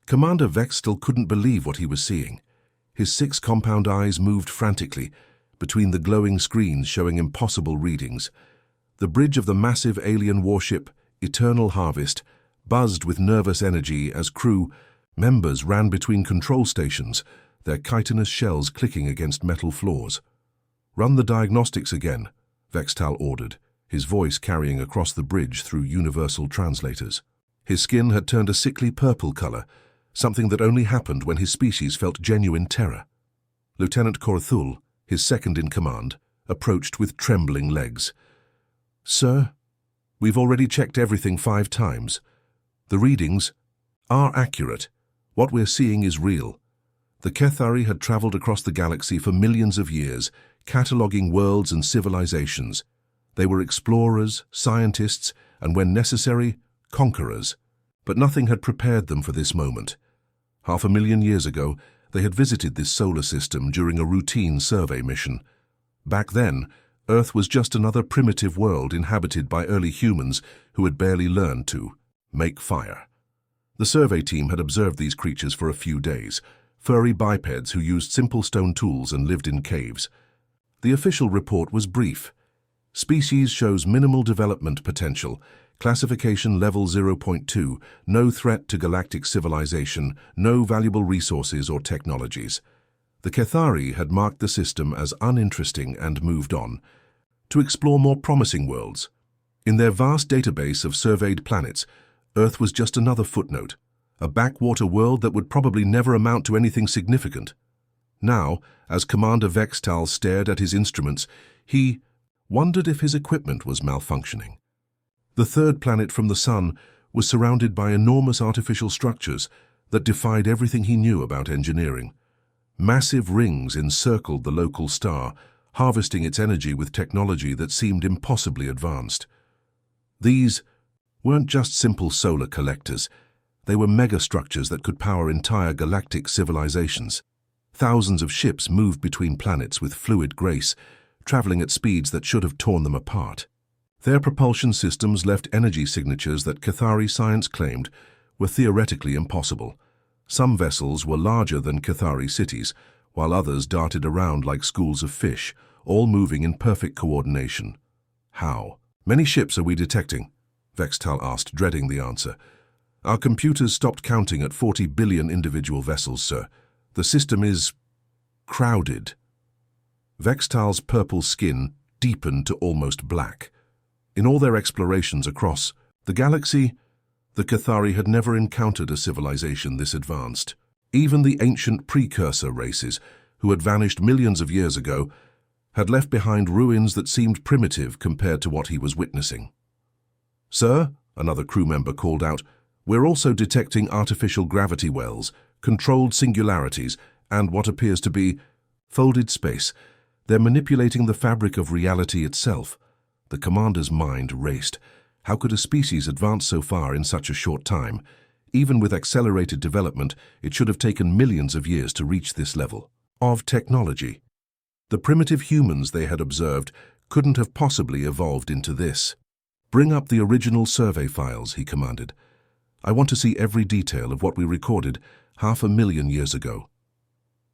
Commander Vex still couldn't believe what he was seeing. His 6 compound eyes moved frantically between the glowing screens showing impossible readings. The bridge of the massive alien warship, Eternal Harvest, buzzed with nervous energy as crew members ran between control stations, their chitinous shells clicking against metal floors. "Run the diagnostics again," Vextal ordered, his voice carrying across the bridge through universal translators. His skin had turned a sickly purple color, something that only happened when his species felt genuine terror. Lieutenant Korthul, his second in command, approached with trembling legs. "Sir, we've already checked everything 5 times. The readings are accurate. What we're seeing is real." The Kethari had traveled across the galaxy for millions of years, cataloging worlds and civilizations. They were explorers, scientists, and when necessary, conquerors. But nothing had prepared them for this moment. 500,000 years ago, they had visited this solar system during a routine survey mission. Back then, Earth was just another primitive world inhabited by early humans who had barely learned to make fire. The survey team had observed these creatures for a few days, furry bipeds who used simple stone tools and lived in caves. The official report was brief. Species shows minimal development potential, classification level 0.2, no threat to galactic civilization, no valuable resources or technologies. The Kethari had marked the system as uninteresting and moved on to explore more promising worlds. In their vast database of surveyed planets, Earth was just another footnote, a backwater world that would probably never amount to anything significant. Now, as Commander Vextal stared at his instruments, he wondered if his equipment was malfunctioning. The third planet from the Sun was surrounded by enormous artificial structures that defied everything he knew about engineering. Massive rings encircled the local star, harvesting its energy with technology that seemed impossibly advanced. These weren't just simple solar collectors. They were megastructures that could power entire galactic civilizations. Thousands of ships moved between planets with fluid grace, traveling at speeds that should have torn them apart. Their propulsion systems left energy signatures that Kethari science claimed were theoretically impossible. Some vessels were larger than Kethari cities, while others darted around like schools of fish, all moving in perfect coordination. "How many ships are we detecting?" Vextal asked, dreading the answer. "Our computers stopped counting at 40 billion individual vessels, sir. The system is crowded." Vextal's purple skin deepened to almost black. In all their explorations across the galaxy, the Kethari had never encountered a civilization this advanced. Even the ancient precursor races, who had vanished millions of years ago, had left behind ruins that seemed primitive compared to what he was witnessing. "Sir," another crew member called out, "we're also detecting artificial gravity wells, controlled singularities, and what appears to be folded space. They're manipulating the fabric of reality itself." The commander's mind raced. How could a species advance so far in such a short time? Even with accelerated development, it should have taken millions of years to reach this level of technology. The primitive humans they had observed couldn't have possibly evolved into this. "Bring up the original survey files," he commanded. "I want to see every detail of what we recorded 500,000 years ago."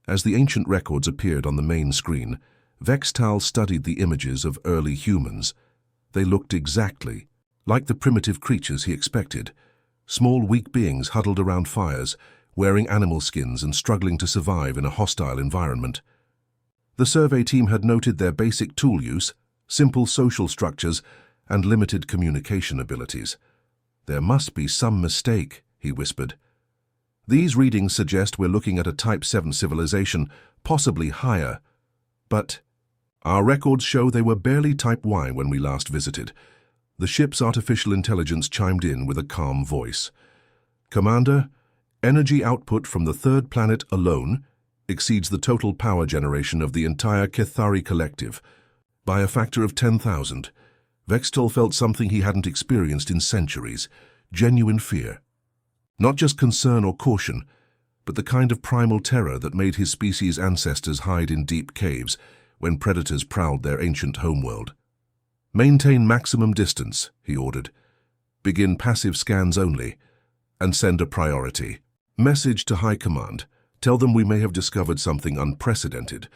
As the ancient records appeared on the main screen, Vextal studied the images of early humans. They looked exactly like the primitive creatures he expected. Small, weak beings huddled around fires, wearing animal skins and struggling to survive in a hostile environment. The survey team had noted their basic tool use, simple social structures, and limited communication abilities. "There must be some mistake," he whispered. "These readings suggest we're looking at a Type 7 civilization, possibly higher. But our records show they were barely Type Y when we last visited." The ship's artificial intelligence chimed in with a calm voice. "Commander, energy output from the third planet alone exceeds the total power generation of the entire Kethari collective by a factor of 10,000. Vextal felt something he hadn't experienced in centuries, genuine fear. Not just concern or caution, but the kind of primal terror that made his species' ancestors hide in deep caves when predators prowled their ancient homeworld. "Maintain maximum distance," he ordered. "Begin passive scans only, and send a priority." Message to High Command. Tell them we may have discovered something unprecedented.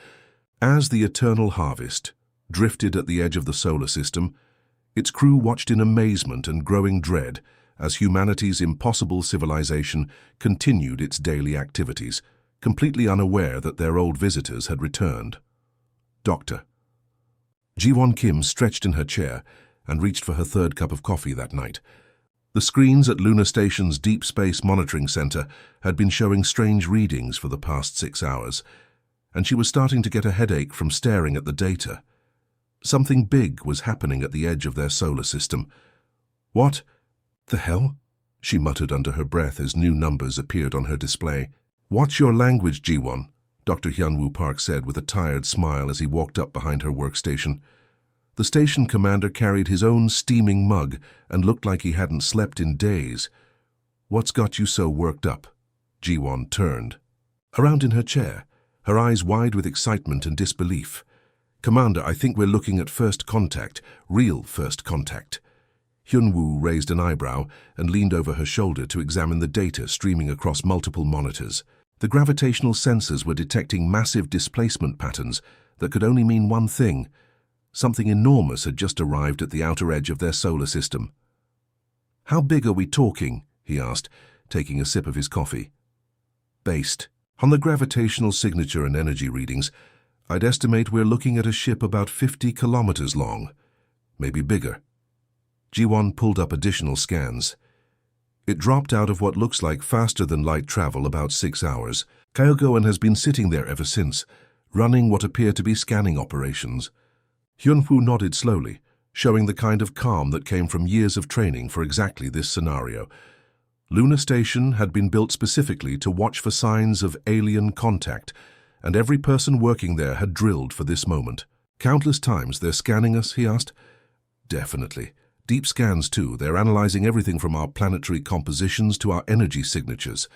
As the Eternal Harvest drifted at the edge of the solar system, its crew watched in amazement and growing dread as humanity's impossible civilization continued its daily activities, completely unaware that their old visitors had returned. Doctor. Ji-won Kim stretched in her chair and reached for her third cup of coffee that night. The screens at Lunar Station's Deep Space Monitoring Center had been showing strange readings for the past 6 hours, and she was starting to get a headache from staring at the data. Something big was happening at the edge of their solar system. What the hell? She muttered under her breath as new numbers appeared on her display. Watch your language, Ji-won, Dr. Hyun-woo Park said with a tired smile as he walked up behind her workstation. The station commander carried his own steaming mug and looked like he hadn't slept in days. What's got you so worked up? Ji-won turned around in her chair, her eyes wide with excitement and disbelief. Commander, I think we're looking at first contact, real first contact. Hyun-woo raised an eyebrow and leaned over her shoulder to examine the data streaming across multiple monitors. The gravitational sensors were detecting massive displacement patterns that could only mean one thing. Something enormous had just arrived at the outer edge of their solar system. How big are we talking? He asked, taking a sip of his coffee. Based on the gravitational signature and energy readings, I'd estimate we're looking at a ship about 50 kilometers long, maybe bigger. Ji-won pulled up additional scans. It dropped out of what looks like faster-than-light travel about 6 hours. Kyogo-an has been sitting there ever since, running what appear to be scanning operations. Hyun-woo nodded slowly, showing the kind of calm that came from years of training for exactly this scenario. Lunar Station had been built specifically to watch for signs of alien contact, and every person working there had drilled for this moment. Countless times they're scanning us, he asked. Definitely. Deep scans too. They're analyzing everything from our planetary compositions to our energy signatures.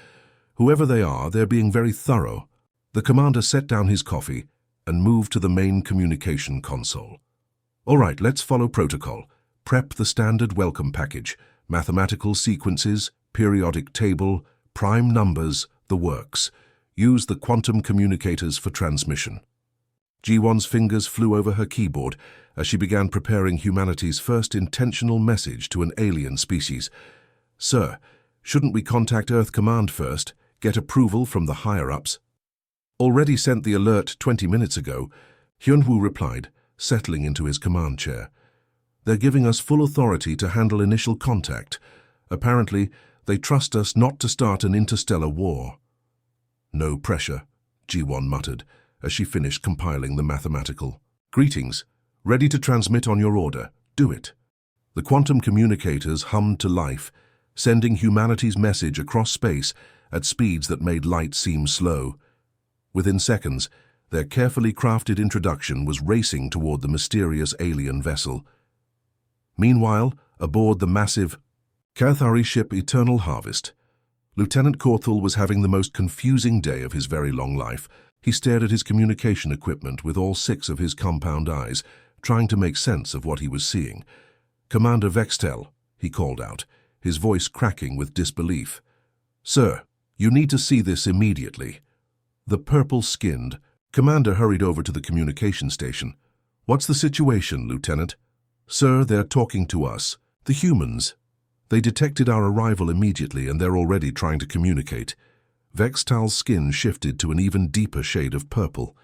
Whoever they are, they're being very thorough. The commander set down his coffee and moved to the main communication console. All right, let's follow protocol. Prep the standard welcome package, mathematical sequences, periodic table, prime numbers, the works. Use the quantum communicators for transmission. Ji-won's fingers flew over her keyboard as she began preparing humanity's first intentional message to an alien species. Sir, shouldn't we contact Earth Command first, get approval from the higher-ups? Already sent the alert 20 minutes ago, Hyun-woo replied, settling into his command chair. They're giving us full authority to handle initial contact. Apparently, they trust us not to start an interstellar war. No pressure, Ji-won muttered as she finished compiling the mathematical. Greetings. Ready to transmit on your order. Do it. The quantum communicators hummed to life, sending humanity's message across space at speeds that made light seem slow. Within seconds, their carefully crafted introduction was racing toward the mysterious alien vessel. Meanwhile, aboard the massive Cathari ship Eternal Harvest, Lieutenant Korthul was having the most confusing day of his very long life. He stared at his communication equipment with all 6 of his compound eyes, trying to make sense of what he was seeing. Commander Vextel, he called out, his voice cracking with disbelief. Sir, you need to see this immediately. The purple-skinned commander hurried over to the communication station. What's the situation, Lieutenant? Sir, they're talking to us. The humans. They detected our arrival immediately and they're already trying to communicate. Vextal's skin shifted to an even deeper shade of purple.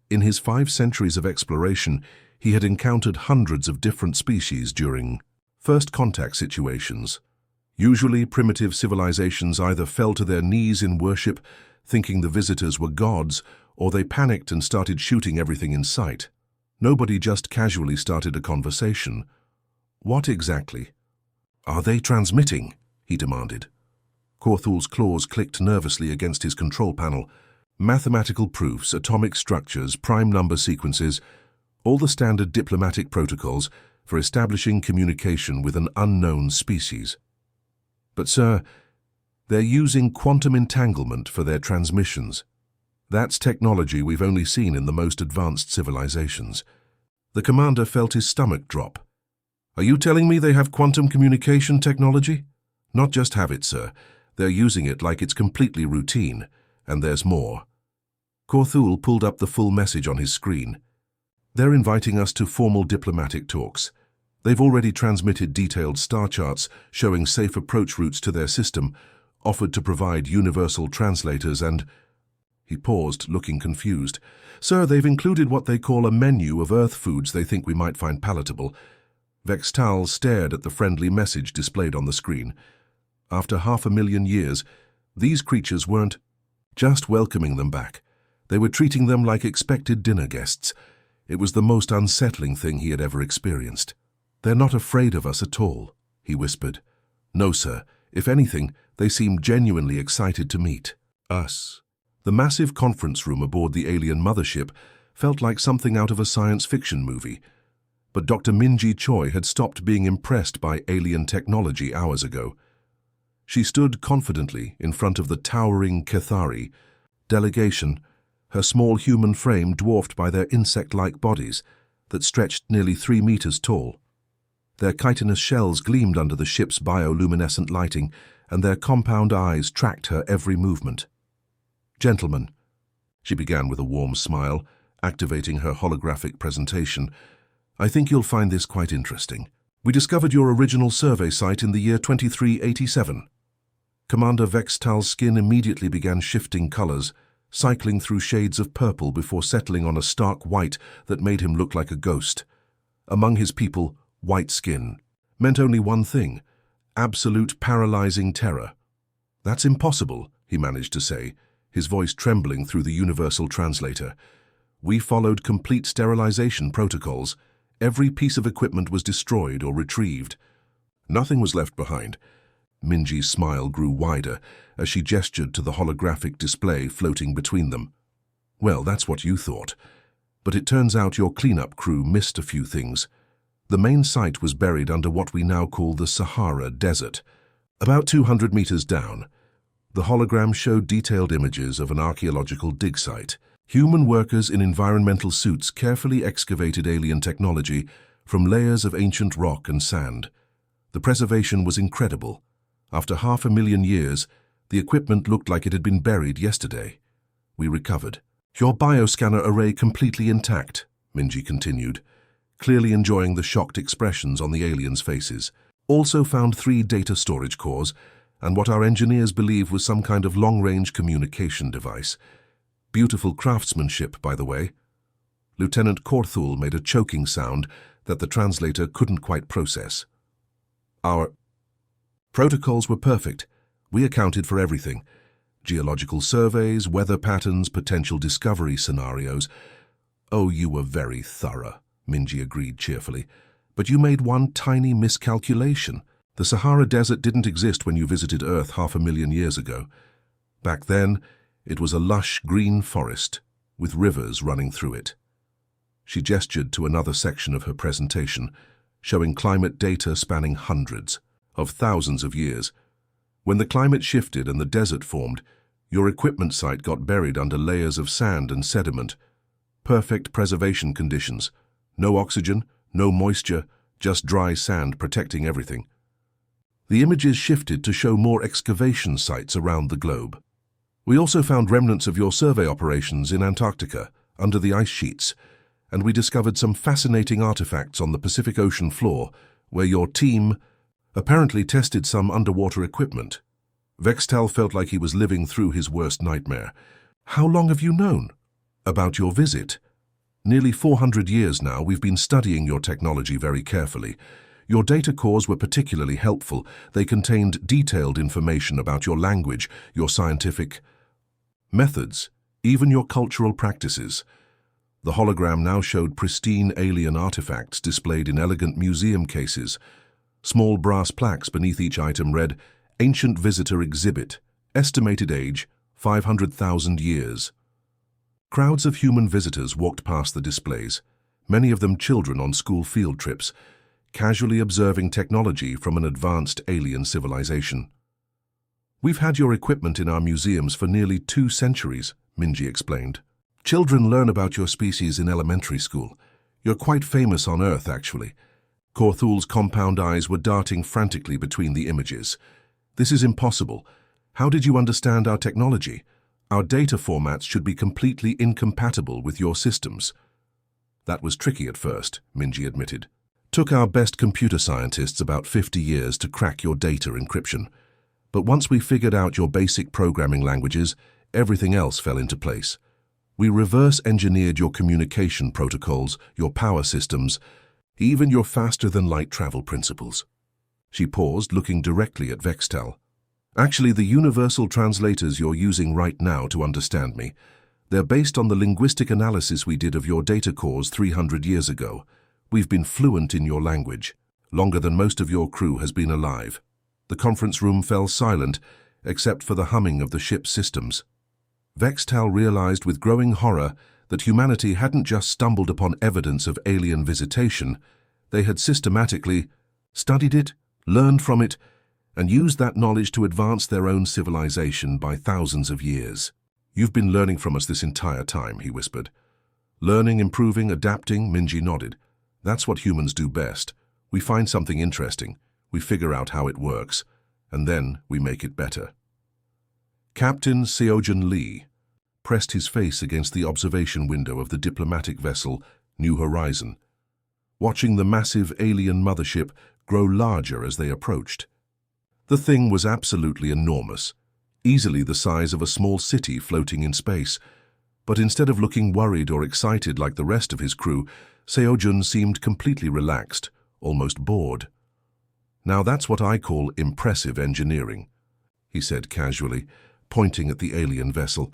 In his 5 centuries of exploration, he had encountered hundreds of different species during first contact situations. Usually, primitive civilizations either fell to their knees in worship, thinking the visitors were gods, or they panicked and started shooting everything in sight. Nobody just casually started a conversation. What exactly? Are they transmitting? He demanded. Korthul's claws clicked nervously against his control panel. Mathematical proofs, atomic structures, prime number sequences, all the standard diplomatic protocols for establishing communication with an unknown species. But, sir, they're using quantum entanglement for their transmissions. That's technology we've only seen in the most advanced civilizations. The commander felt his stomach drop. Are you telling me they have quantum communication technology? Not just have it, sir. They're using it like it's completely routine, and there's more. Korthul pulled up the full message on his screen. They're inviting us to formal diplomatic talks. They've already transmitted detailed star charts showing safe approach routes to their system, offered to provide universal translators and... He paused, looking confused. Sir, they've included what they call a menu of Earth foods they think we might find palatable. Vextal stared at the friendly message displayed on the screen. After 500,000 years, these creatures weren't just welcoming them back. They were treating them like expected dinner guests. It was the most unsettling thing he had ever experienced. They're not afraid of us at all, he whispered. No, sir. If anything, they seem genuinely excited to meet us. The massive conference room aboard the alien mothership felt like something out of a science fiction movie. But Dr. Minji Choi had stopped being impressed by alien technology hours ago. She stood confidently in front of the towering Kethari delegation, her small human frame dwarfed by their insect-like bodies that stretched nearly 3 meters tall. Their chitinous shells gleamed under the ship's bioluminescent lighting, and their compound eyes tracked her every movement. Gentlemen, she began with a warm smile, activating her holographic presentation, I think you'll find this quite interesting. We discovered your original survey site in the year 2387. Commander Vextal's skin immediately began shifting colors, cycling through shades of purple before settling on a stark white that made him look like a ghost. Among his people, white skin meant only one thing: absolute paralyzing terror. That's impossible, he managed to say, his voice trembling through the universal translator. We followed complete sterilization protocols. Every piece of equipment was destroyed or retrieved. Nothing was left behind. Minji's smile grew wider as she gestured to the holographic display floating between them. Well, that's what you thought. But it turns out your cleanup crew missed a few things. The main site was buried under what we now call the Sahara Desert. About 200 meters down, the hologram showed detailed images of an archaeological dig site. Human workers in environmental suits carefully excavated alien technology from layers of ancient rock and sand. The preservation was incredible. After 500,000 years, the equipment looked like it had been buried yesterday. We recovered. Your bioscanner array completely intact, Minji continued, clearly enjoying the shocked expressions on the aliens' faces. Also found 3 data storage cores and what our engineers believe was some kind of long-range communication device. Beautiful craftsmanship, by the way. Lieutenant Korthul made a choking sound that the translator couldn't quite process. Our protocols were perfect. We accounted for everything. Geological surveys, weather patterns, potential discovery scenarios. Oh, you were very thorough, Minji agreed cheerfully. But you made one tiny miscalculation. The Sahara Desert didn't exist when you visited Earth 500,000 years ago. Back then, it was a lush green forest with rivers running through it. She gestured to another section of her presentation, showing climate data spanning hundreds of thousands of years. When the climate shifted and the desert formed, your equipment site got buried under layers of sand and sediment. Perfect preservation conditions. No oxygen, no moisture, just dry sand protecting everything. The images shifted to show more excavation sites around the globe. We also found remnants of your survey operations in Antarctica, under the ice sheets, and we discovered some fascinating artifacts on the Pacific Ocean floor, where your team apparently tested some underwater equipment. Vextal felt like he was living through his worst nightmare. How long have you known about your visit? Nearly 400 years now, we've been studying your technology very carefully. Your data cores were particularly helpful. They contained detailed information about your language, your scientific methods, even your cultural practices. The hologram now showed pristine alien artifacts displayed in elegant museum cases. Small brass plaques beneath each item read, Ancient Visitor Exhibit, estimated age 500,000 years. Crowds of human visitors walked past the displays, many of them children on school field trips, casually observing technology from an advanced alien civilization. We've had your equipment in our museums for nearly 2 centuries, Minji explained. Children learn about your species in elementary school. You're quite famous on Earth, actually. Korthul's compound eyes were darting frantically between the images. This is impossible. How did you understand our technology? Our data formats should be completely incompatible with your systems. That was tricky at first, Minji admitted. Took our best computer scientists about 50 years to crack your data encryption. But once we figured out your basic programming languages, everything else fell into place. We reverse-engineered your communication protocols, your power systems, even your faster-than-light travel principles. She paused, looking directly at Vextal. Actually, the universal translators you're using right now to understand me, they're based on the linguistic analysis we did of your data cores 300 years ago. We've been fluent in your language, longer than most of your crew has been alive. The conference room fell silent, except for the humming of the ship's systems. Vextal realized with growing horror that humanity hadn't just stumbled upon evidence of alien visitation, they had systematically studied it, learned from it, and used that knowledge to advance their own civilization by thousands of years. You've been learning from us this entire time, he whispered. Learning, improving, adapting, Minji nodded. That's what humans do best. We find something interesting, we figure out how it works, and then we make it better. Captain Seojun Lee pressed his face against the observation window of the diplomatic vessel New Horizon, watching the massive alien mothership grow larger as they approached. The thing was absolutely enormous, easily the size of a small city floating in space. But instead of looking worried or excited like the rest of his crew, Seojun seemed completely relaxed, almost bored. Now that's what I call impressive engineering, he said casually, pointing at the alien vessel.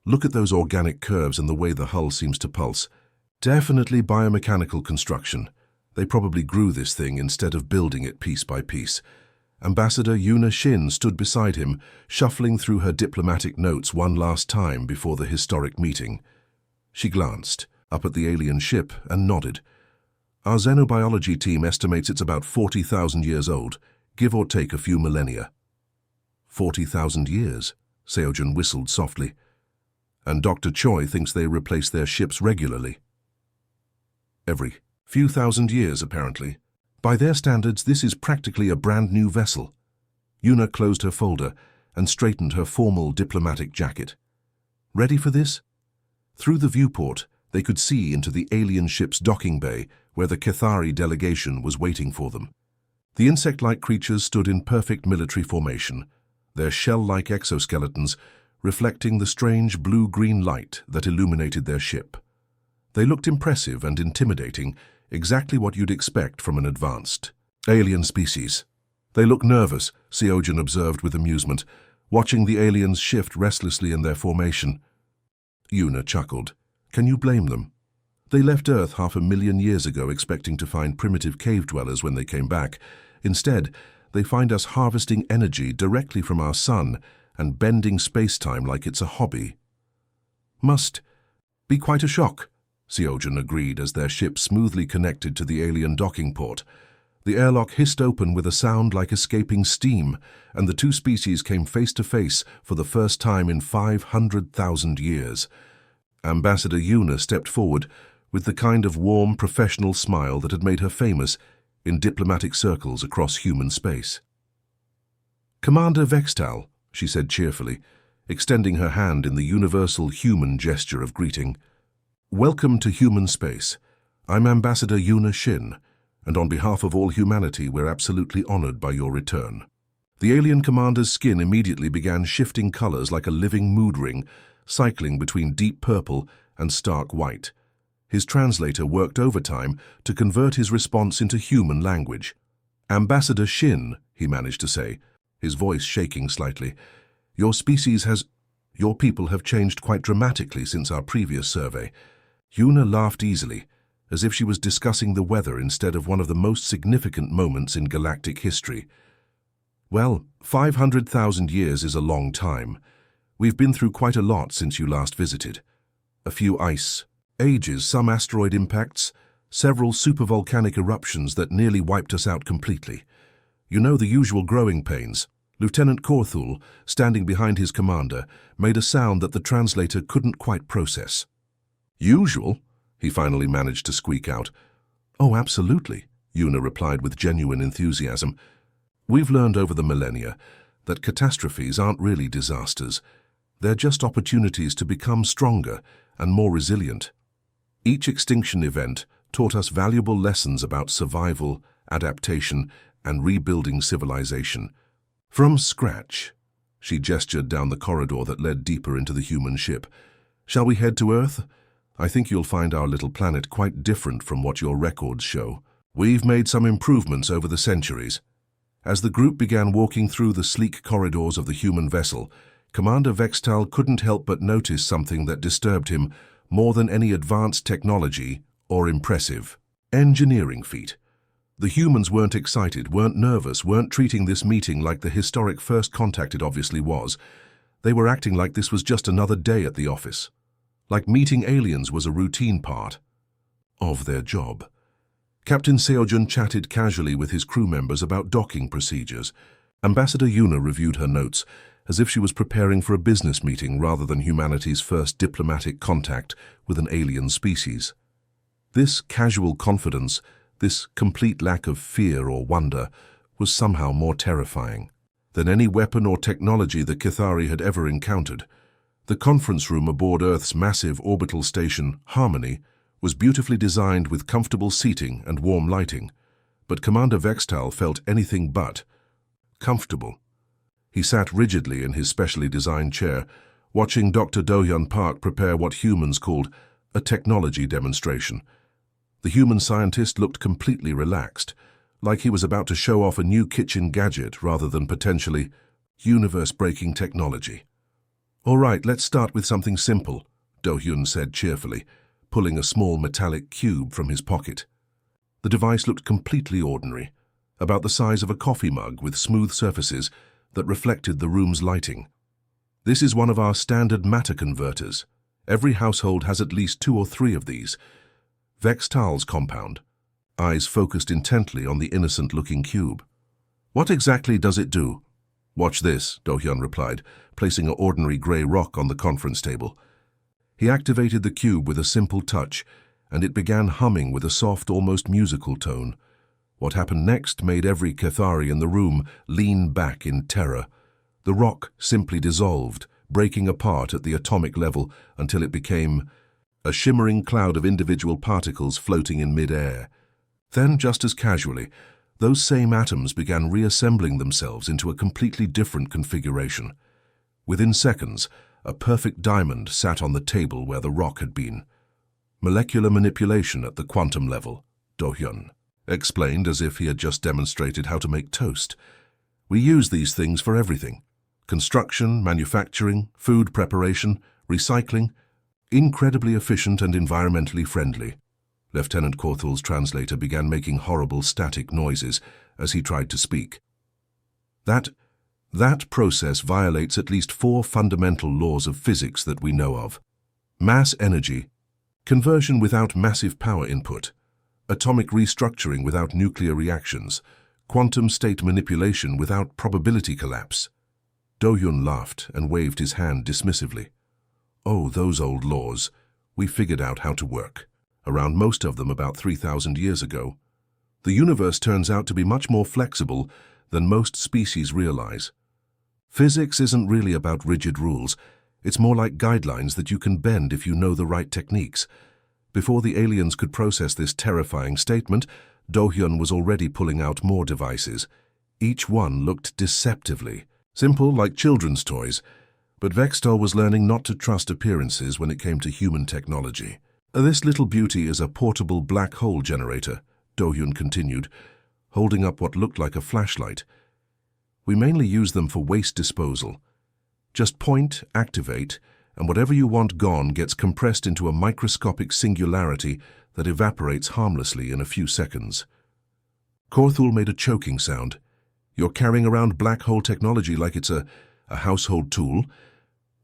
Look at those organic curves and the way the hull seems to pulse. Definitely biomechanical construction. They probably grew this thing instead of building it piece by piece. Ambassador Yuna Shin stood beside him, shuffling through her diplomatic notes one last time before the historic meeting. She glanced up at the alien ship and nodded. Our xenobiology team estimates it's about 40,000 years old, give or take a few millennia. 40,000 years, Seojun whistled softly. And Dr. Choi thinks they replace their ships regularly. Every few thousand years, apparently. By their standards, this is practically a brand new vessel. Yuna closed her folder and straightened her formal diplomatic jacket. Ready for this? Through the viewport, they could see into the alien ship's docking bay where the Cathari delegation was waiting for them. The insect-like creatures stood in perfect military formation, their shell-like exoskeletons reflecting the strange blue-green light that illuminated their ship. They looked impressive and intimidating, exactly what you'd expect from an advanced alien species. They look nervous, Seojun observed with amusement, watching the aliens shift restlessly in their formation. Yuna chuckled. Can you blame them? They left Earth 500,000 years ago expecting to find primitive cave dwellers when they came back. Instead, they find us harvesting energy directly from our sun and bending space-time like it's a hobby. Must be quite a shock, Seojun agreed as their ship smoothly connected to the alien docking port. The airlock hissed open with a sound like escaping steam, and the two species came face to face for the first time in 500,000 years. Ambassador Yuna stepped forward with the kind of warm, professional smile that had made her famous in diplomatic circles across human space. Commander Vextal, she said cheerfully, extending her hand in the universal human gesture of greeting. Welcome to human space. I'm Ambassador Yuna Shin, and on behalf of all humanity, we're absolutely honored by your return. The alien commander's skin immediately began shifting colors like a living mood ring, cycling between deep purple and stark white. His translator worked overtime to convert his response into human language. Ambassador Shin, he managed to say, his voice shaking slightly, your people have changed quite dramatically since our previous survey. Yuna laughed easily, as if she was discussing the weather instead of one of the most significant moments in galactic history. Well, 500,000 years is a long time. We've been through quite a lot since you last visited. A few ice ages, some asteroid impacts, several supervolcanic eruptions that nearly wiped us out completely. You know the usual growing pains. Lieutenant Korthul, standing behind his commander, made a sound that the translator couldn't quite process. Usual? He finally managed to squeak out. Oh, absolutely, Yuna replied with genuine enthusiasm. We've learned over the millennia that catastrophes aren't really disasters. They're just opportunities to become stronger and more resilient. Each extinction event taught us valuable lessons about survival, adaptation, and rebuilding civilization. From scratch, she gestured down the corridor that led deeper into the human ship. Shall we head to Earth? I think you'll find our little planet quite different from what your records show. We've made some improvements over the centuries. As the group began walking through the sleek corridors of the human vessel, Commander Vextal couldn't help but notice something that disturbed him more than any advanced technology or impressive engineering feat. The humans weren't excited, weren't nervous, weren't treating this meeting like the historic first contact it obviously was. They were acting like this was just another day at the office. Like meeting aliens was a routine part of their job. Captain Seojun chatted casually with his crew members about docking procedures. Ambassador Yuna reviewed her notes, as if she was preparing for a business meeting rather than humanity's first diplomatic contact with an alien species. This casual confidence, this complete lack of fear or wonder, was somehow more terrifying than any weapon or technology the Kithari had ever encountered. The conference room aboard Earth's massive orbital station, Harmony, was beautifully designed with comfortable seating and warm lighting, but Commander Vextal felt anything but comfortable. He sat rigidly in his specially designed chair, watching Dr. Do-hyun Park prepare what humans called a technology demonstration. The human scientist looked completely relaxed, like he was about to show off a new kitchen gadget rather than potentially universe-breaking technology. "All right, let's start with something simple," Do-hyun said cheerfully, pulling a small metallic cube from his pocket. The device looked completely ordinary, about the size of a coffee mug with smooth surfaces that reflected the room's lighting. "This is one of our standard matter converters. Every household has at least 2 or 3 of these. Vextal's compound." Eyes focused intently on the innocent-looking cube. "What exactly does it do?" "Watch this," Do-hyun replied, placing an ordinary grey rock on the conference table. He activated the cube with a simple touch, and it began humming with a soft, almost musical tone. What happened next made every Kithari in the room lean back in terror. The rock simply dissolved, breaking apart at the atomic level until it became a shimmering cloud of individual particles floating in mid-air. Then, just as casually, those same atoms began reassembling themselves into a completely different configuration. Within seconds, a perfect diamond sat on the table where the rock had been. "Molecular manipulation at the quantum level," Do-hyun explained as if he had just demonstrated how to make toast. "We use these things for everything. Construction, manufacturing, food preparation, recycling. Incredibly efficient and environmentally friendly." Lieutenant Corthell's translator began making horrible static noises as he tried to speak. That process violates at least 4 fundamental laws of physics that we know of. Mass energy, conversion without massive power input, atomic restructuring without nuclear reactions, quantum state manipulation without probability collapse. Do-hyun laughed and waved his hand dismissively. "Oh, those old laws. We figured out how to work around most of them about 3,000 years ago. The universe turns out to be much more flexible than most species realize. Physics isn't really about rigid rules. It's more like guidelines that you can bend if you know the right techniques." Before the aliens could process this terrifying statement, Do-hyun was already pulling out more devices. Each one looked deceptively simple, like children's toys, but Vextal was learning not to trust appearances when it came to human technology. "This little beauty is a portable black hole generator," Do-hyun continued, holding up what looked like a flashlight. "We mainly use them for waste disposal. Just point, activate, and whatever you want gone gets compressed into a microscopic singularity that evaporates harmlessly in a few seconds." Corthell made a choking sound. "You're carrying around black hole technology like it's a household tool?"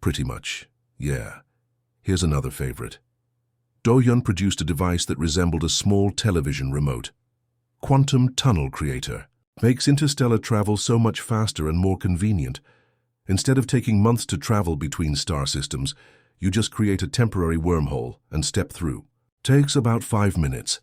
"Pretty much, yeah. Here's another favorite." Do-hyun produced a device that resembled a small television remote. "Quantum Tunnel Creator. Makes interstellar travel so much faster and more convenient. Instead of taking months to travel between star systems, you just create a temporary wormhole and step through. Takes about 5 minutes.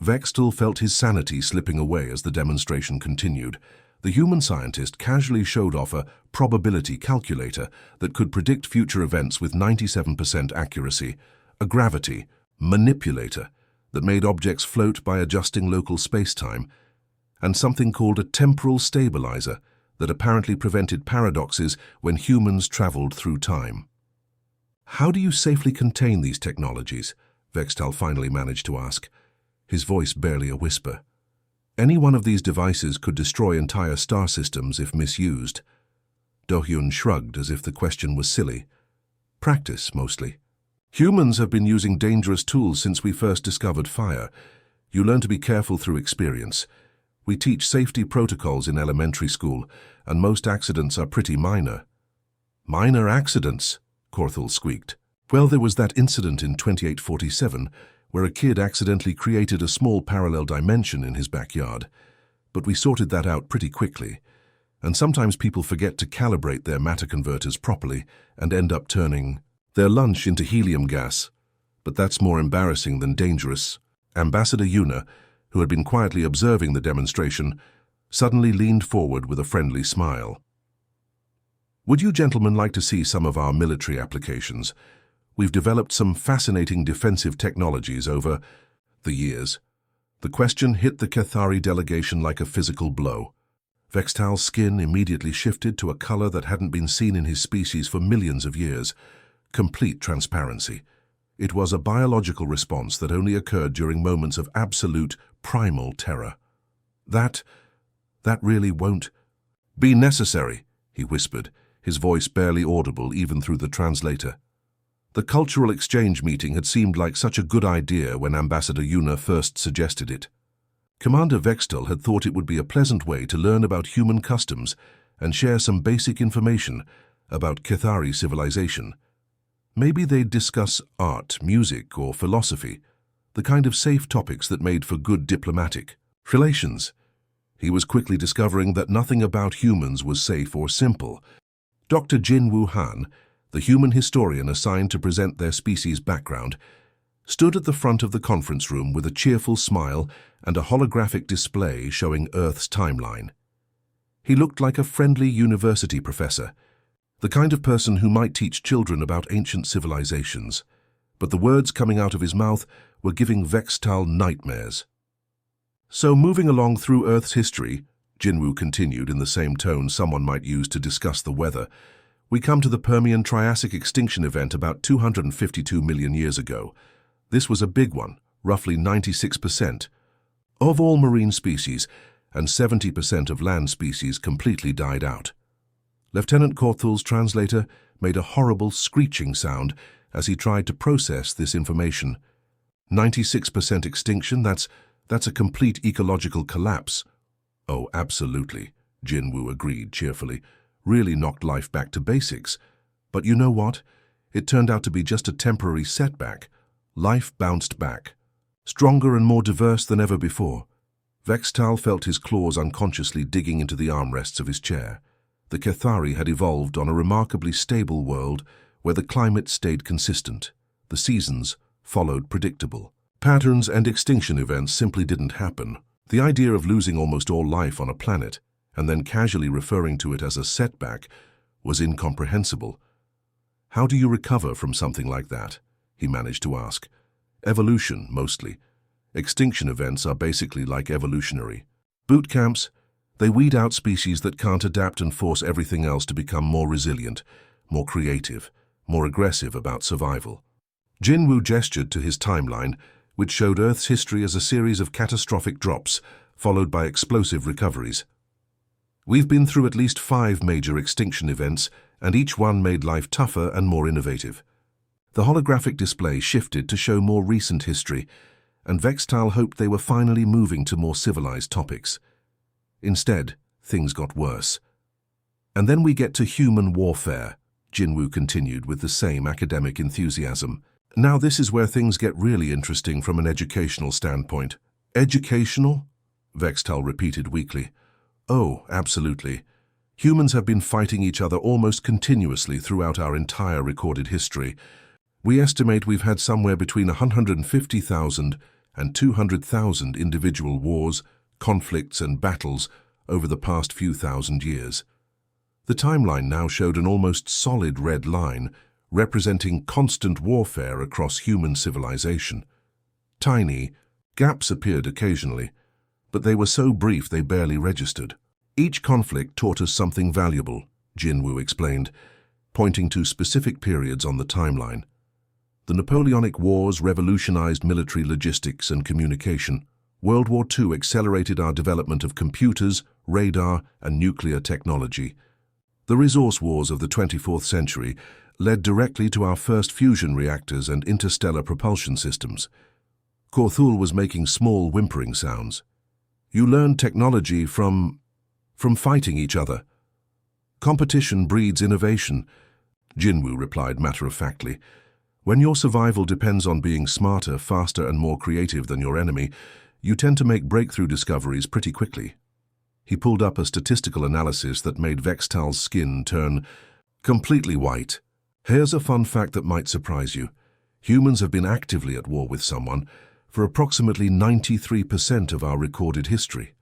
Vextal felt his sanity slipping away as the demonstration continued. The human scientist casually showed off a probability calculator that could predict future events with 97% accuracy, a gravity manipulator that made objects float by adjusting local space-time, and something called a temporal stabilizer that apparently prevented paradoxes when humans traveled through time. How do you safely contain these technologies? Vextal finally managed to ask, his voice barely a whisper. Any one of these devices could destroy entire star systems if misused. Do-hyun shrugged as if the question was silly. Practice, mostly. Humans have been using dangerous tools since we first discovered fire. You learn to be careful through experience. We teach safety protocols in elementary school, and most accidents are pretty minor. Minor accidents? Corthell squeaked. Well, there was that incident in 2847 where a kid accidentally created a small parallel dimension in his backyard. But we sorted that out pretty quickly. And sometimes people forget to calibrate their matter converters properly and end up turning their lunch into helium gas. But that's more embarrassing than dangerous. Ambassador Yuna, who had been quietly observing the demonstration, suddenly leaned forward with a friendly smile. Would you gentlemen like to see some of our military applications? We've developed some fascinating defensive technologies over the years. The question hit the Cathari delegation like a physical blow. Vextal's skin immediately shifted to a color that hadn't been seen in his species for millions of years. Complete transparency. It was a biological response that only occurred during moments of absolute, primal terror. That really won't be necessary, he whispered, his voice barely audible even through the translator. The cultural exchange meeting had seemed like such a good idea when Ambassador Yuna first suggested it. Commander Vextal had thought it would be a pleasant way to learn about human customs and share some basic information about Cathari civilization. Maybe they'd discuss art, music, or philosophy, the kind of safe topics that made for good diplomatic relations. He was quickly discovering that nothing about humans was safe or simple. Dr. Jin Woo Han, the human historian assigned to present their species' background, stood at the front of the conference room with a cheerful smile and a holographic display showing Earth's timeline. He looked like a friendly university professor, the kind of person who might teach children about ancient civilizations, but the words coming out of his mouth were giving Vextal nightmares. So moving along through Earth's history, Jinwoo continued in the same tone someone might use to discuss the weather, we come to the Permian-Triassic extinction event about 252 million years ago. This was a big one, roughly 96% of all marine species, and 70% of land species completely died out. Lieutenant Corthell's translator made a horrible screeching sound as he tried to process this information. 96% extinction, that's a complete ecological collapse. Oh, absolutely, Jinwoo agreed cheerfully. Really knocked life back to basics. But you know what? It turned out to be just a temporary setback. Life bounced back, stronger and more diverse than ever before. Vextal felt his claws unconsciously digging into the armrests of his chair. The Cathari had evolved on a remarkably stable world where the climate stayed consistent. The seasons followed predictable patterns, and extinction events simply didn't happen. The idea of losing almost all life on a planet and then casually referring to it as a setback was incomprehensible. How do you recover from something like that? He managed to ask. Evolution, mostly. Extinction events are basically like evolutionary boot camps. They weed out species that can't adapt and force everything else to become more resilient, more creative, more aggressive about survival. Jinwoo gestured to his timeline, which showed Earth's history as a series of catastrophic drops, followed by explosive recoveries. We've been through at least 5 major extinction events, and each one made life tougher and more innovative. The holographic display shifted to show more recent history, and Vextal hoped they were finally moving to more civilized topics. Instead, things got worse. And then we get to human warfare, Jinwoo continued with the same academic enthusiasm. Now this is where things get really interesting from an educational standpoint. Educational? Vextal repeated weakly. Oh, absolutely. Humans have been fighting each other almost continuously throughout our entire recorded history. We estimate we've had somewhere between 150,000 and 200,000 individual wars, conflicts, and battles over the past few thousand years. The timeline now showed an almost solid red line representing constant warfare across human civilization. Tiny gaps appeared occasionally, but they were so brief they barely registered. Each conflict taught us something valuable, Jinwoo explained, pointing to specific periods on the timeline. The Napoleonic Wars revolutionized military logistics and communication. World War II accelerated our development of computers, radar, and nuclear technology. The resource wars of the 24th century led directly to our first fusion reactors and interstellar propulsion systems. Korthul was making small whimpering sounds. You learned technology from fighting each other. Competition breeds innovation, Jinwoo replied matter-of-factly. When your survival depends on being smarter, faster, and more creative than your enemy, you tend to make breakthrough discoveries pretty quickly. He pulled up a statistical analysis that made Vextal's skin turn completely white. Here's a fun fact that might surprise you. Humans have been actively at war with someone for approximately 93% of our recorded history.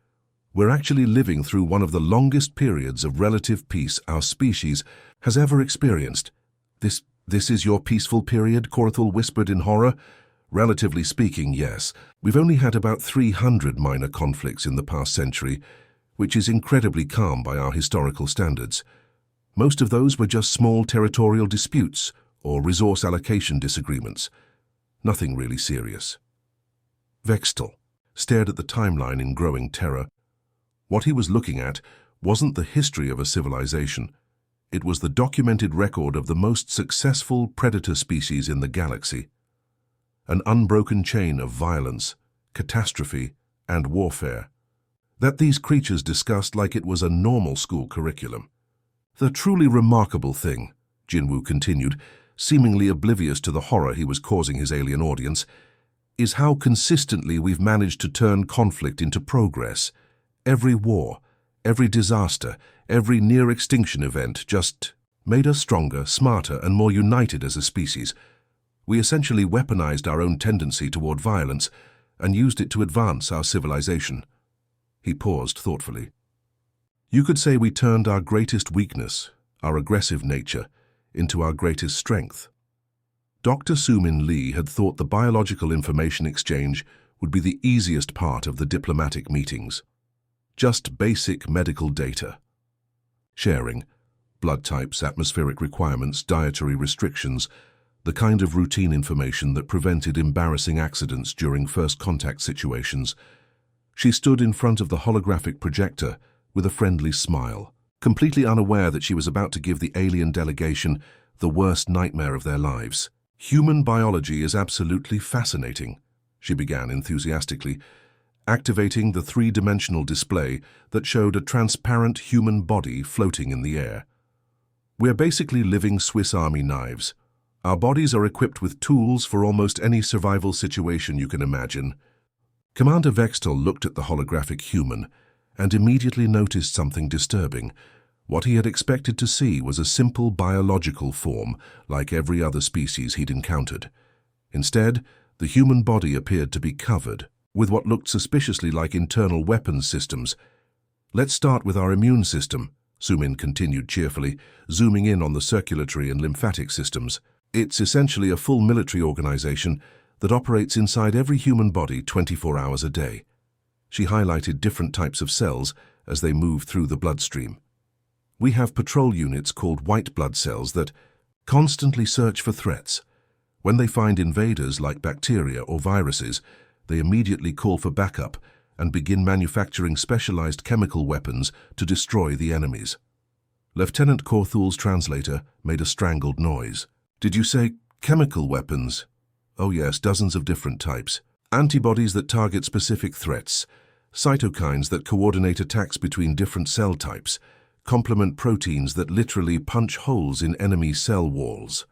We're actually living through one of the longest periods of relative peace our species has ever experienced. This is your peaceful period, Korthul whispered in horror. Relatively speaking, yes. We've only had about 300 minor conflicts in the past century, which is incredibly calm by our historical standards. Most of those were just small territorial disputes or resource allocation disagreements. Nothing really serious. Vextal stared at the timeline in growing terror. What he was looking at wasn't the history of a civilization. It was the documented record of the most successful predator species in the galaxy. An unbroken chain of violence, catastrophe, and warfare that these creatures discussed like it was a normal school curriculum. The truly remarkable thing, Jinwoo continued, seemingly oblivious to the horror he was causing his alien audience, is how consistently we've managed to turn conflict into progress. Every war, every disaster, every near-extinction event just made us stronger, smarter, and more united as a species. We essentially weaponized our own tendency toward violence and used it to advance our civilization. He paused thoughtfully. You could say we turned our greatest weakness, our aggressive nature, into our greatest strength. Dr. Soo-Min Lee had thought the biological information exchange would be the easiest part of the diplomatic meetings. Just basic medical data. Sharing, blood types, atmospheric requirements, dietary restrictions, the kind of routine information that prevented embarrassing accidents during first contact situations. She stood in front of the holographic projector with a friendly smile, completely unaware that she was about to give the alien delegation the worst nightmare of their lives. Human biology is absolutely fascinating, she began enthusiastically, activating the three-dimensional display that showed a transparent human body floating in the air. We're basically living Swiss Army knives. Our bodies are equipped with tools for almost any survival situation you can imagine. Commander Vextal looked at the holographic human and immediately noticed something disturbing. What he had expected to see was a simple biological form like every other species he'd encountered. Instead, the human body appeared to be covered with what looked suspiciously like internal weapons systems. Let's start with our immune system, Soo-Min continued cheerfully, zooming in on the circulatory and lymphatic systems. It's essentially a full military organization that operates inside every human body 24 hours a day. She highlighted different types of cells as they move through the bloodstream. We have patrol units called white blood cells that constantly search for threats. When they find invaders like bacteria or viruses, they immediately call for backup and begin manufacturing specialized chemical weapons to destroy the enemies. Lieutenant Korthul's translator made a strangled noise. Did you say chemical weapons? Oh yes, dozens of different types. Antibodies that target specific threats, cytokines that coordinate attacks between different cell types, complement proteins that literally punch holes in enemy cell walls.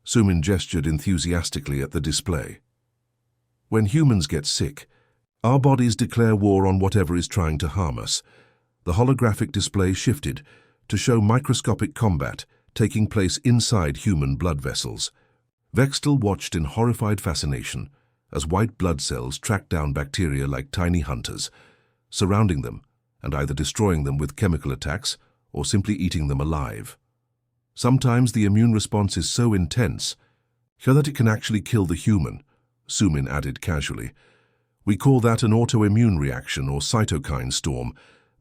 Soo-Min gestured enthusiastically at the display. When humans get sick, our bodies declare war on whatever is trying to harm us. The holographic display shifted to show microscopic combat taking place inside human blood vessels. Vextal watched in horrified fascination as white blood cells tracked down bacteria like tiny hunters. Surrounding them, and either destroying them with chemical attacks or simply eating them alive. Sometimes the immune response is so intense that it can actually kill the human, Sumin added casually. We call that an autoimmune reaction or cytokine storm,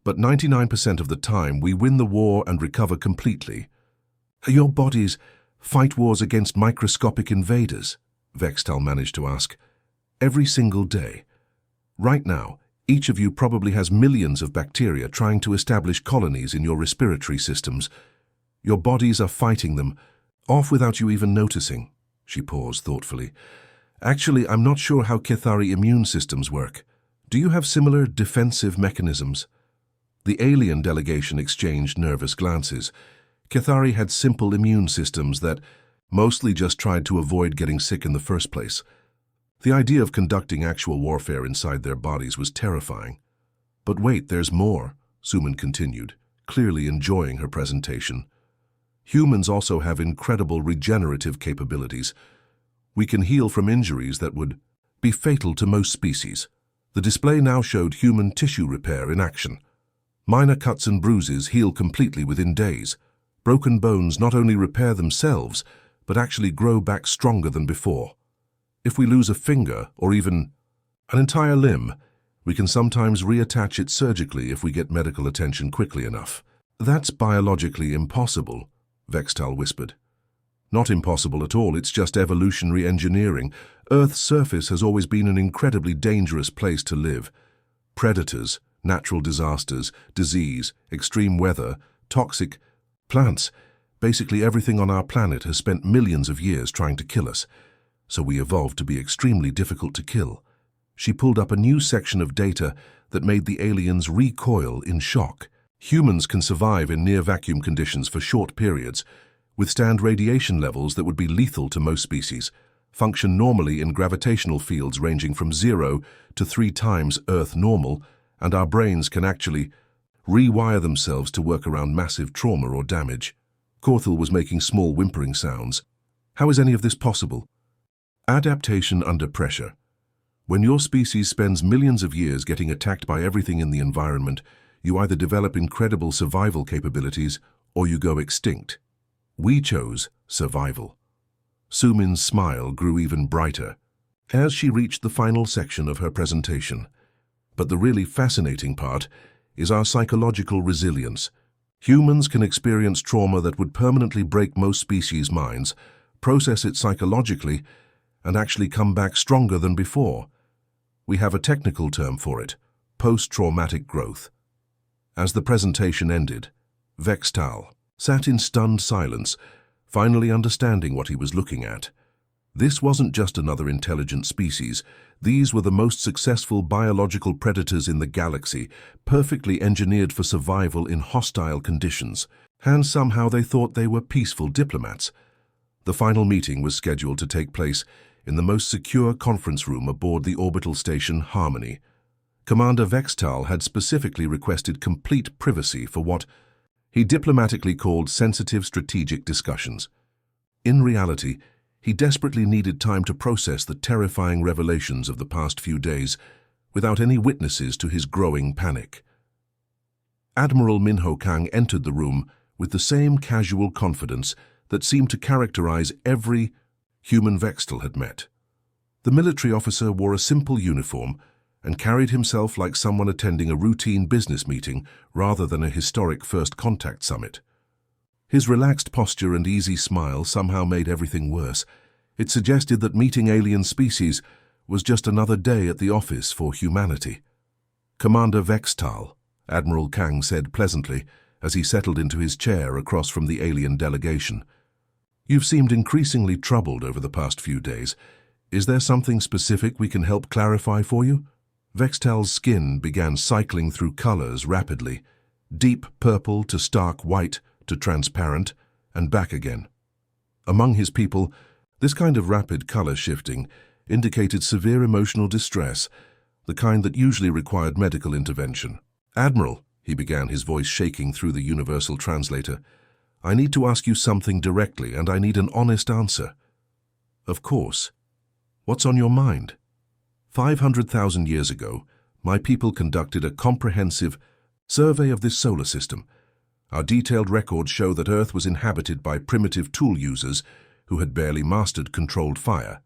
but 99% of the time we win the war and recover completely. Your bodies fight wars against microscopic invaders, Vextal managed to ask. Every single day. Right now, each of you probably has millions of bacteria trying to establish colonies in your respiratory systems. Your bodies are fighting them, off without you even noticing. She paused thoughtfully. Actually, I'm not sure how Kethari immune systems work. Do you have similar defensive mechanisms? The alien delegation exchanged nervous glances. Kethari had simple immune systems that mostly just tried to avoid getting sick in the first place. The idea of conducting actual warfare inside their bodies was terrifying. But wait, there's more, Suman continued, clearly enjoying her presentation. Humans also have incredible regenerative capabilities. We can heal from injuries that would be fatal to most species. The display now showed human tissue repair in action. Minor cuts and bruises heal completely within days. Broken bones not only repair themselves, but actually grow back stronger than before. If we lose a finger or even an entire limb, we can sometimes reattach it surgically if we get medical attention quickly enough. That's biologically impossible, Vextal whispered. Not impossible at all, it's just evolutionary engineering. Earth's surface has always been an incredibly dangerous place to live. Predators, natural disasters, disease, extreme weather, toxic plants. Basically everything on our planet has spent millions of years trying to kill us. So we evolved to be extremely difficult to kill. She pulled up a new section of data that made the aliens recoil in shock. Humans can survive in near-vacuum conditions for short periods, withstand radiation levels that would be lethal to most species, function normally in gravitational fields ranging from 0 to 3 times Earth normal, and our brains can actually rewire themselves to work around massive trauma or damage. Corthel was making small whimpering sounds. How is any of this possible? Adaptation under pressure. When your species spends millions of years getting attacked by everything in the environment, you either develop incredible survival capabilities or you go extinct. We chose survival. Sumin's smile grew even brighter as she reached the final section of her presentation. But the really fascinating part is our psychological resilience. Humans can experience trauma that would permanently break most species' minds, process it psychologically, and actually come back stronger than before. We have a technical term for it, post-traumatic growth. As the presentation ended, Vextal sat in stunned silence, finally understanding what he was looking at. This wasn't just another intelligent species. These were the most successful biological predators in the galaxy, perfectly engineered for survival in hostile conditions. And somehow they thought they were peaceful diplomats. The final meeting was scheduled to take place in the most secure conference room aboard the orbital station Harmony. Commander Vextal had specifically requested complete privacy for what he diplomatically called sensitive strategic discussions. In reality, he desperately needed time to process the terrifying revelations of the past few days without any witnesses to his growing panic. Admiral Minho Kang entered the room with the same casual confidence that seemed to characterize every human Vextal had met. The military officer wore a simple uniform and carried himself like someone attending a routine business meeting rather than a historic first contact summit. His relaxed posture and easy smile somehow made everything worse. It suggested that meeting alien species was just another day at the office for humanity. Commander Vextal, Admiral Kang said pleasantly as he settled into his chair across from the alien delegation. You've seemed increasingly troubled over the past few days. Is there something specific we can help clarify for you? Vextal's skin began cycling through colors rapidly, deep purple to stark white to transparent, and back again. Among his people, this kind of rapid color shifting indicated severe emotional distress, the kind that usually required medical intervention. Admiral, he began, his voice shaking through the universal translator, I need to ask you something directly, and I need an honest answer. Of course. What's on your mind? 500,000 years ago, my people conducted a comprehensive Survey of this solar system. Our detailed records show that Earth was inhabited by primitive tool users who had barely mastered controlled fire.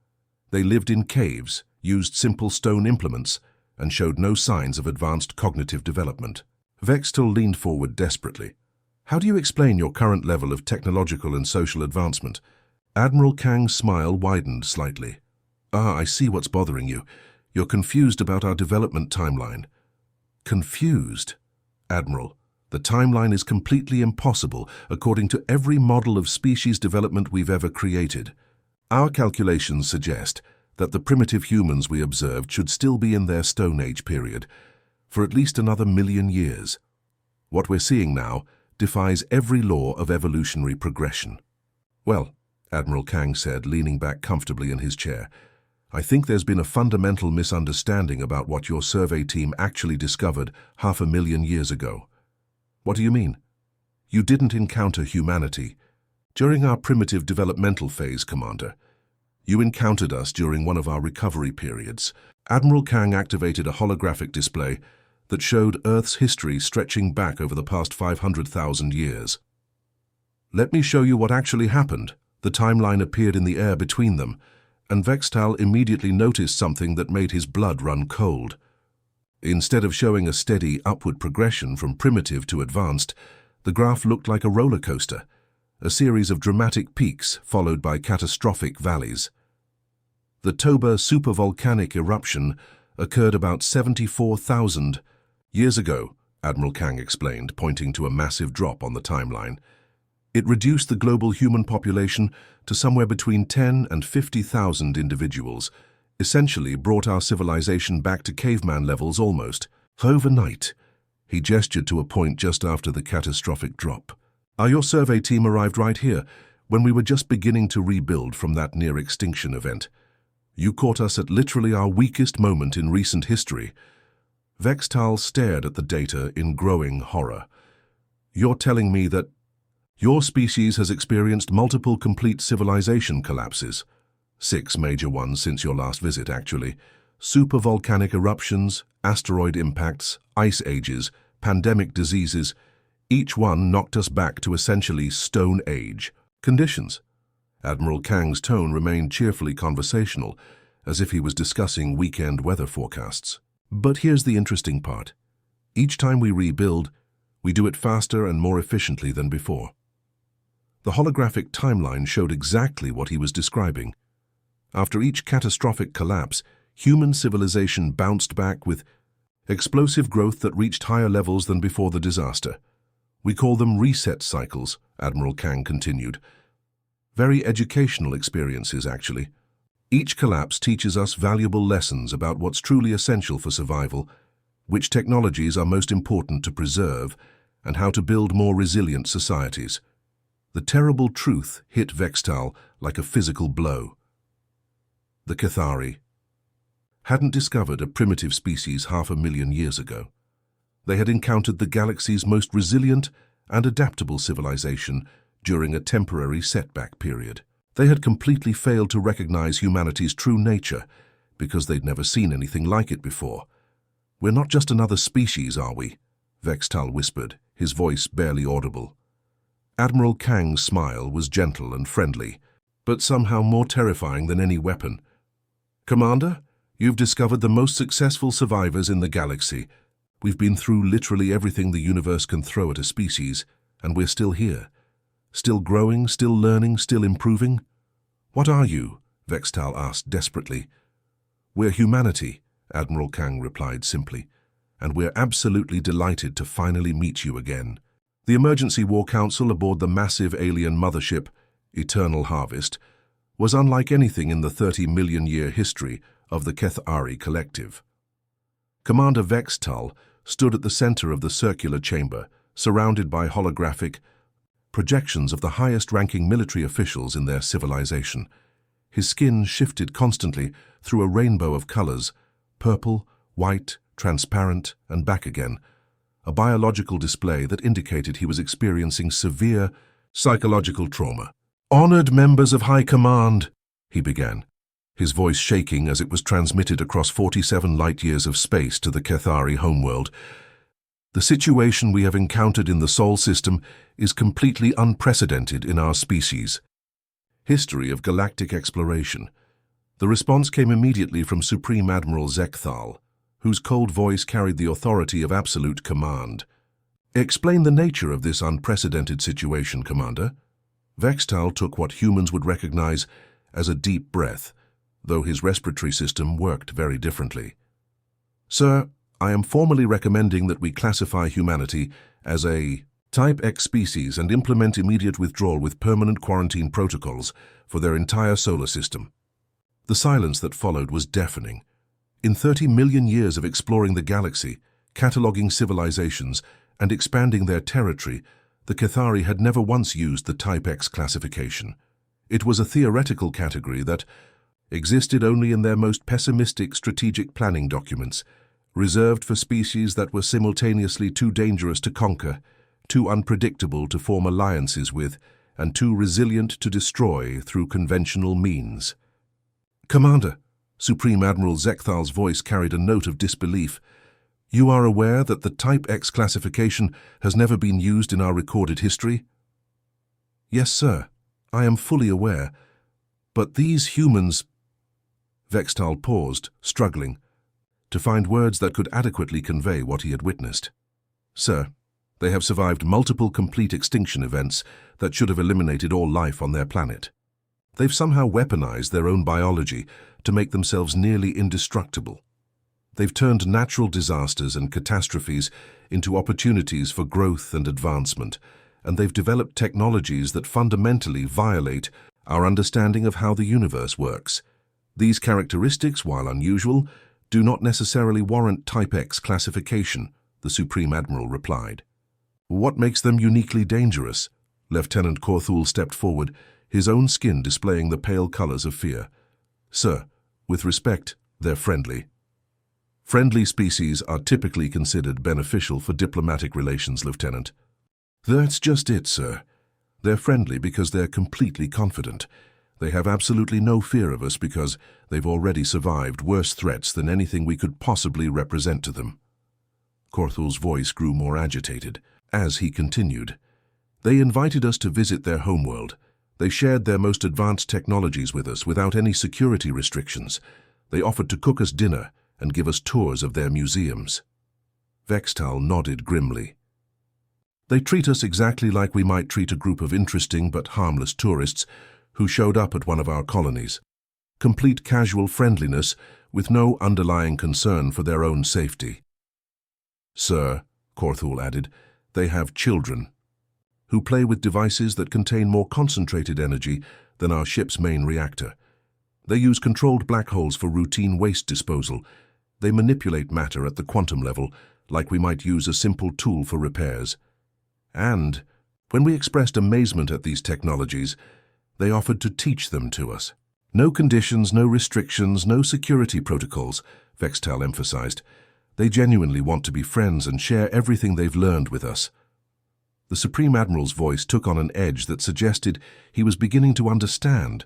They lived in caves, used simple stone implements, and showed no signs of advanced cognitive development. Vextal leaned forward desperately. How do you explain your current level of technological and social advancement? Admiral Kang's smile widened slightly. Ah, I see what's bothering you. You're confused about our development timeline. Confused? Admiral, the timeline is completely impossible according to every model of species development we've ever created. Our calculations suggest that the primitive humans we observed should still be in their Stone Age period for at least another 1,000,000 years. What we're seeing now defies every law of evolutionary progression. Well, Admiral Kang said, leaning back comfortably in his chair, I think there's been a fundamental misunderstanding about what your survey team actually discovered 500,000 years ago. What do you mean? You didn't encounter humanity during our primitive developmental phase, Commander. You encountered us during one of our recovery periods. Admiral Kang activated a holographic display that showed Earth's history stretching back over the past 500,000 years. Let me show you what actually happened. The timeline appeared in the air between them, and Vextal immediately noticed something that made his blood run cold. Instead of showing a steady upward progression from primitive to advanced, the graph looked like a roller coaster, a series of dramatic peaks followed by catastrophic valleys. The Toba supervolcanic eruption occurred about 74,000 years ago, Admiral Kang explained, pointing to a massive drop on the timeline. It reduced the global human population to somewhere between 10 and 50,000 individuals, essentially brought our civilization back to caveman levels almost. Overnight, he gestured to a point just after the catastrophic drop. Your survey team arrived right here, when we were just beginning to rebuild from that near-extinction event. You caught us at literally our weakest moment in recent history. Vextal stared at the data in growing horror. You're telling me that your species has experienced multiple complete civilization collapses. 6 major ones since your last visit, actually. Supervolcanic eruptions, asteroid impacts, ice ages, pandemic diseases. Each one knocked us back to essentially Stone Age conditions. Admiral Kang's tone remained cheerfully conversational, as if he was discussing weekend weather forecasts. But here's the interesting part. Each time we rebuild, we do it faster and more efficiently than before. The holographic timeline showed exactly what he was describing. After each catastrophic collapse, human civilization bounced back with explosive growth that reached higher levels than before the disaster. We call them reset cycles, Admiral Kang continued. Very educational experiences, actually. Each collapse teaches us valuable lessons about what's truly essential for survival, which technologies are most important to preserve, and how to build more resilient societies. The terrible truth hit Vextal like a physical blow. The Cathari hadn't discovered a primitive species 500,000 years ago. They had encountered the galaxy's most resilient and adaptable civilization during a temporary setback period. They had completely failed to recognize humanity's true nature because they'd never seen anything like it before. We're not just another species, are we? Vextal whispered, his voice barely audible. Admiral Kang's smile was gentle and friendly, but somehow more terrifying than any weapon. Commander, you've discovered the most successful survivors in the galaxy. We've been through literally everything the universe can throw at a species, and we're still here. Still growing, still learning, still improving? What are you? Vextal asked desperately. We're humanity, Admiral Kang replied simply, and we're absolutely delighted to finally meet you again. The Emergency War Council aboard the massive alien mothership, Eternal Harvest, was unlike anything in the 30-million-year history of the Cathari Collective. Commander Vextal stood at the center of the circular chamber, surrounded by holographic projections of the highest-ranking military officials in their civilization. His skin shifted constantly through a rainbow of colors, purple, white, transparent, and back again, a biological display that indicated he was experiencing severe psychological trauma. "Honored members of High Command," he began, his voice shaking as it was transmitted across 47 light-years of space to the Cathari homeworld. The situation we have encountered in the Sol system is completely unprecedented in our species. History of galactic exploration. The response came immediately from Supreme Admiral Zekthal, whose cold voice carried the authority of absolute command. Explain the nature of this unprecedented situation, Commander. Vextal took what humans would recognize as a deep breath, though his respiratory system worked very differently. Sir, I am formally recommending that we classify humanity as a Type X species and implement immediate withdrawal with permanent quarantine protocols for their entire solar system. The silence that followed was deafening. In 30 million years of exploring the galaxy, cataloging civilizations, and expanding their territory, the Cathari had never once used the Type X classification. It was a theoretical category that existed only in their most pessimistic strategic planning documents, reserved for species that were simultaneously too dangerous to conquer, too unpredictable to form alliances with, and too resilient to destroy through conventional means. Commander, Supreme Admiral Zekthal's voice carried a note of disbelief. You are aware that the Type X classification has never been used in our recorded history? Yes, sir. I am fully aware. But these humans... Vextal paused, struggling, to find words that could adequately convey what he had witnessed. Sir, they have survived multiple complete extinction events that should have eliminated all life on their planet. They've somehow weaponized their own biology to make themselves nearly indestructible. They've turned natural disasters and catastrophes into opportunities for growth and advancement, and they've developed technologies that fundamentally violate our understanding of how the universe works. These characteristics, while unusual, do not necessarily warrant Type X classification, the Supreme Admiral replied. What makes them uniquely dangerous? Lieutenant Korthul stepped forward, his own skin displaying the pale colors of fear. Sir, with respect, they're friendly. Friendly species are typically considered beneficial for diplomatic relations, Lieutenant. That's just it, sir. They're friendly because they're completely confident. They have absolutely no fear of us because they've already survived worse threats than anything we could possibly represent to them. Korthul's voice grew more agitated as he continued. They invited us to visit their homeworld. They shared their most advanced technologies with us without any security restrictions. They offered to cook us dinner and give us tours of their museums. Vextal nodded grimly. They treat us exactly like we might treat a group of interesting but harmless tourists who showed up at one of our colonies. Complete casual friendliness with no underlying concern for their own safety. Sir, Korthul added, they have children who play with devices that contain more concentrated energy than our ship's main reactor. They use controlled black holes for routine waste disposal. They manipulate matter at the quantum level, like we might use a simple tool for repairs. And, when we expressed amazement at these technologies, they offered to teach them to us. No conditions, no restrictions, no security protocols, Vextal emphasized. They genuinely want to be friends and share everything they've learned with us. The Supreme Admiral's voice took on an edge that suggested he was beginning to understand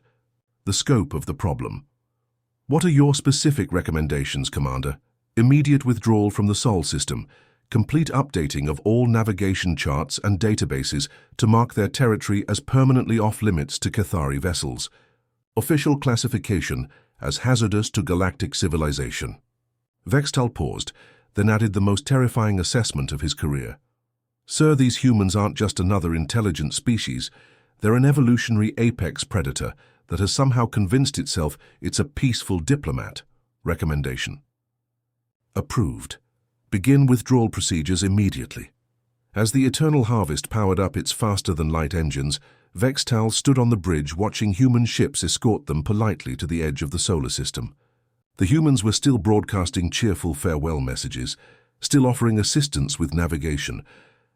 the scope of the problem. What are your specific recommendations, Commander? Immediate withdrawal from the Sol system, complete updating of all navigation charts and databases to mark their territory as permanently off-limits to Cathari vessels. Official classification as hazardous to galactic civilization. Vextal paused, then added the most terrifying assessment of his career. Sir, these humans aren't just another intelligent species. They're an evolutionary apex predator that has somehow convinced itself it's a peaceful diplomat. Recommendation. Approved. Begin withdrawal procedures immediately. As the Eternal Harvest powered up its faster-than-light engines, Vextal stood on the bridge watching human ships escort them politely to the edge of the solar system. The humans were still broadcasting cheerful farewell messages, still offering assistance with navigation,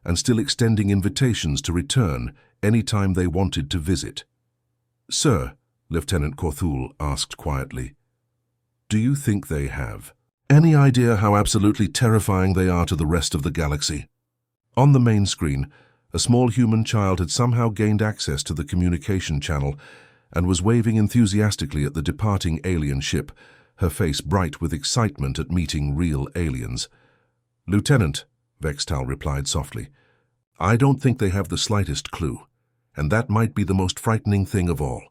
and still extending invitations to return any time they wanted to visit. Sir, Lieutenant Korthul asked quietly, do you think they have any idea how absolutely terrifying they are to the rest of the galaxy? On the main screen, a small human child had somehow gained access to the communication channel and was waving enthusiastically at the departing alien ship, her face bright with excitement at meeting real aliens. Lieutenant, Vextal replied softly. I don't think they have the slightest clue, and that might be the most frightening thing of all.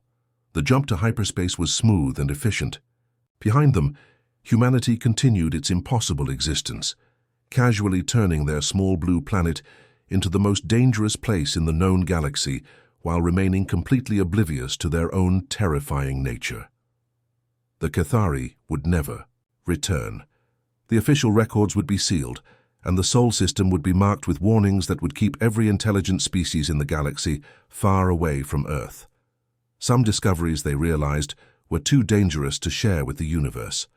The jump to hyperspace was smooth and efficient. Behind them, humanity continued its impossible existence, casually turning their small blue planet into the most dangerous place in the known galaxy while remaining completely oblivious to their own terrifying nature. The Cathari would never return. The official records would be sealed, and the Sol system would be marked with warnings that would keep every intelligent species in the galaxy far away from Earth. Some discoveries, they realized, were too dangerous to share with the universe.